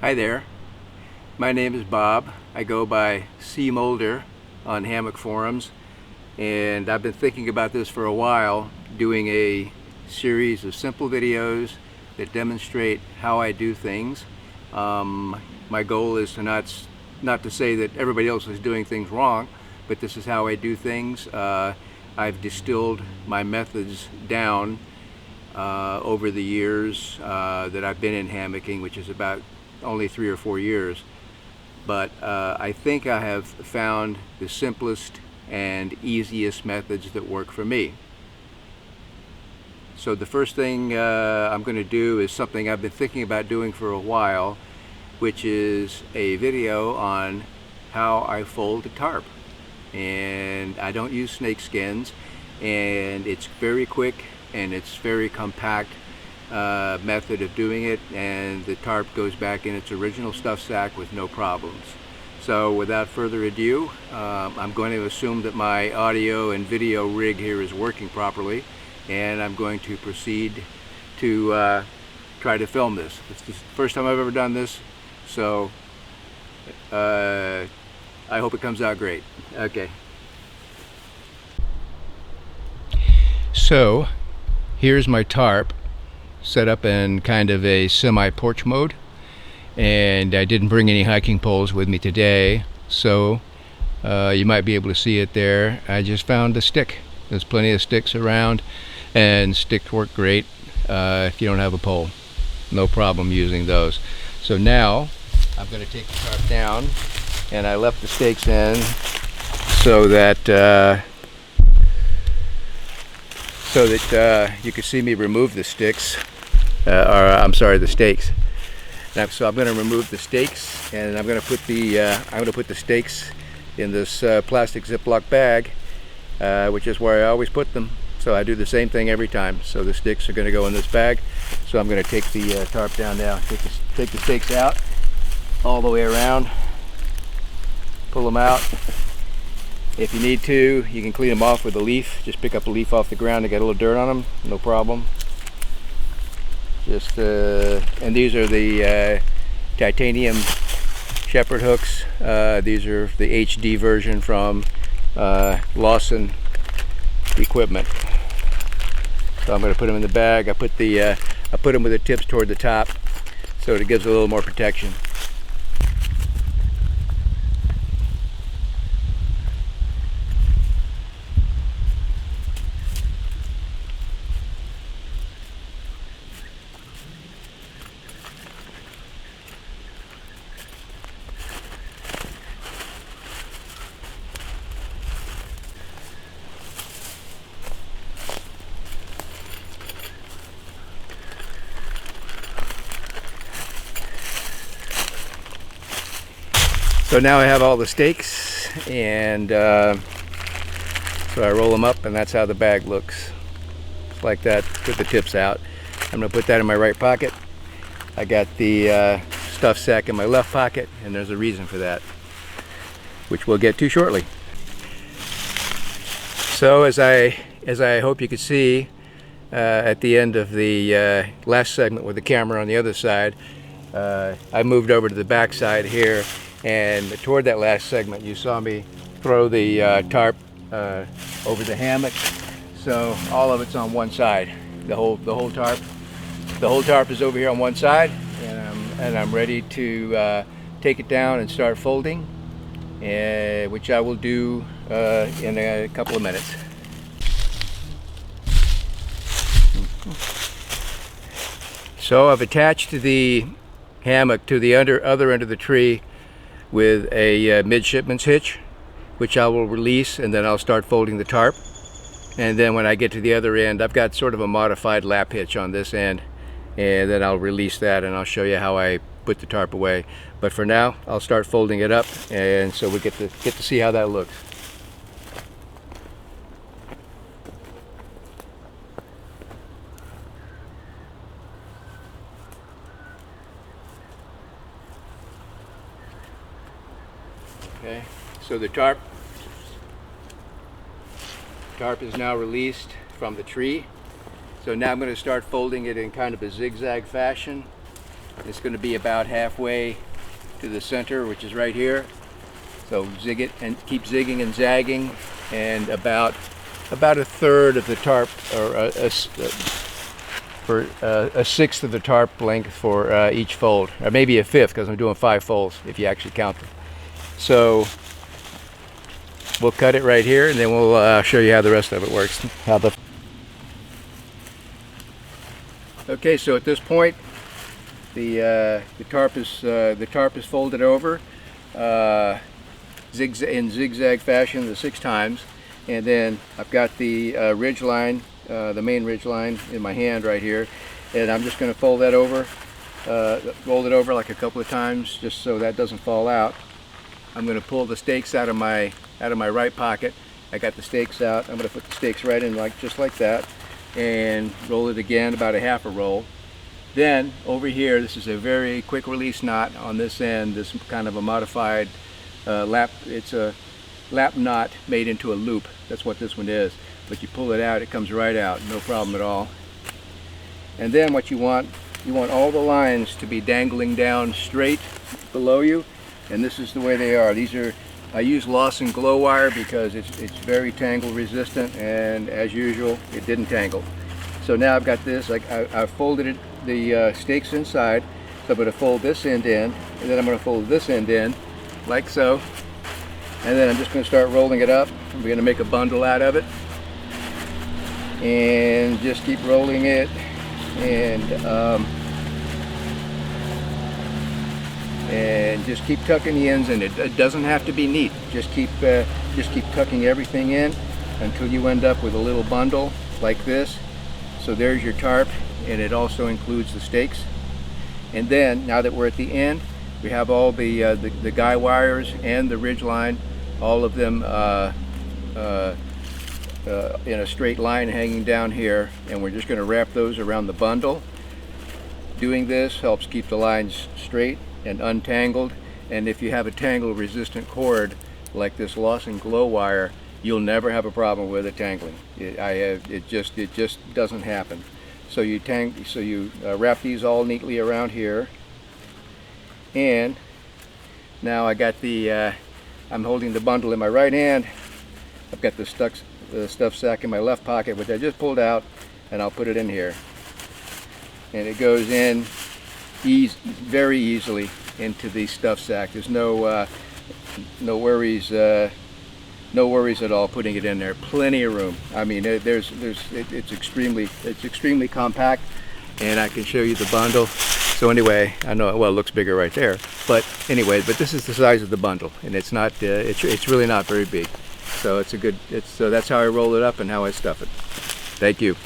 Hi there, my name is Bob. I go by C. Mulder on hammock forums, and I've been thinking about this for a while, doing a series of simple videos that demonstrate how I do things. My goal is to not to say that everybody else is doing things wrong, but this is how I do things. I've distilled my methods down over the years that I've been in hammocking, which is about only 3 or 4 years. But I think I have found the simplest and easiest methods that work for me. So the first thing I'm going to do is something I've been thinking about doing for a while, which is a video on how I fold a tarp. And I don't use snake skins, and it's very quick and it's very compact method of doing it, and the tarp goes back in its original stuff sack with no problems. So without further ado, I'm going to assume that my audio and video rig here is working properly, and I'm going to proceed to try to film this. It's the first time I've ever done this, so I hope it comes out great. Okay. So here's my tarp set up in kind of a semi-porch mode, and I didn't bring any hiking poles with me today, so you might be able to see it there. I just found a stick. There's plenty of sticks around, and sticks work great if you don't have a pole. No problem using those. So now I'm going to take the tarp down, and I left the stakes in so that you can see me remove the sticks, the stakes. Now, so I'm going to remove the stakes, and I'm going to put the stakes in this plastic Ziploc bag, which is where I always put them. So I do the same thing every time. So the sticks are going to go in this bag. So I'm going to take the tarp down now. Take the stakes out all the way around. Pull them out. If you need to, you can clean them off with a leaf. Just pick up a leaf off the ground and get a little dirt on them, no problem. And these are the titanium shepherd hooks. These are the HD version from Lawson Equipment. So I'm going to put them in the bag. I put them with the tips toward the top, so it gives a little more protection. So now I have all the stakes, and so I roll them up, and that's how the bag looks. Just like that, put the tips out. I'm going to put that in my right pocket. I got the stuff sack in my left pocket, and there's a reason for that, which we'll get to shortly. So as I hope you could see at the end of the last segment with the camera on the other side, I moved over to the back side here. And toward that last segment, you saw me throw the tarp over the hammock. So all of it's on one side. The whole tarp is over here on one side, and I'm ready to take it down and start folding, which I will do in a couple of minutes. So I've attached the hammock to the other end of the tree with a midshipman's hitch, which I will release, and then I'll start folding the tarp. And then when I get to the other end, I've got sort of a modified lap hitch on this end, and then I'll release that, and I'll show you how I put the tarp away. But for now, I'll start folding it up, and so we get to see how that looks. Okay, so the tarp is now released from the tree. So now I'm going to start folding it in kind of a zigzag fashion. It's going to be about halfway to the center, which is right here. So zig it and keep zigging and zagging, and about a third of the tarp, or a sixth of the tarp length for each fold, or maybe a fifth, because I'm doing 5 folds if you actually count them. So we'll cut it right here, and then we'll show you how the rest of it works. Okay, so at this point, the tarp is folded over in zigzag fashion the 6 times, and then I've got the ridge line, the main ridge line, in my hand right here, and I'm just going to fold that over, roll it over like a couple of times, just so that doesn't fall out. I'm going to pull the stakes out of my right pocket. I got the stakes out. I'm going to put the stakes right in, just like that, and roll it again, about a half a roll. Then over here, this is a very quick release knot on this end. This is kind of a modified lap. It's a lap knot made into a loop. That's what this one is. But you pull it out, it comes right out, no problem at all. And then what you want all the lines to be dangling down straight below you, and this is the way they are. I use Lawson glow wire because it's very tangle resistant, and as usual, it didn't tangle. So now I've got this, I folded the stakes inside, so I'm going to fold this end in, and then I'm going to fold this end in, like so, and then I'm just going to start rolling it up. I'm going to make a bundle out of it, and just keep rolling it, and just keep tucking the ends in. It doesn't have to be neat. Just keep tucking everything in until you end up with a little bundle like this. So there's your tarp, and it also includes the stakes. And then, now that we're at the end, we have all the guy wires and the ridge line, all of them in a straight line hanging down here, and we're just going to wrap those around the bundle. Doing this helps keep the lines straight and untangled, and if you have a tangle resistant cord like this Lawson glow wire, you'll never have a problem with it tangling. It just doesn't happen. So you wrap these all neatly around here, and now I got I'm holding the bundle in my right hand. I've got the stuff sack in my left pocket, which I just pulled out, and I'll put it in here, and it goes in very easily into the stuff sack. There's no worries at all putting it in there. Plenty of room. I mean, it's extremely compact, and I can show you the bundle. So anyway, I know, well, it looks bigger right there, but anyway, this is the size of the bundle, and it's not it's really not very big. So so that's how I roll it up and how I stuff it. Thank you.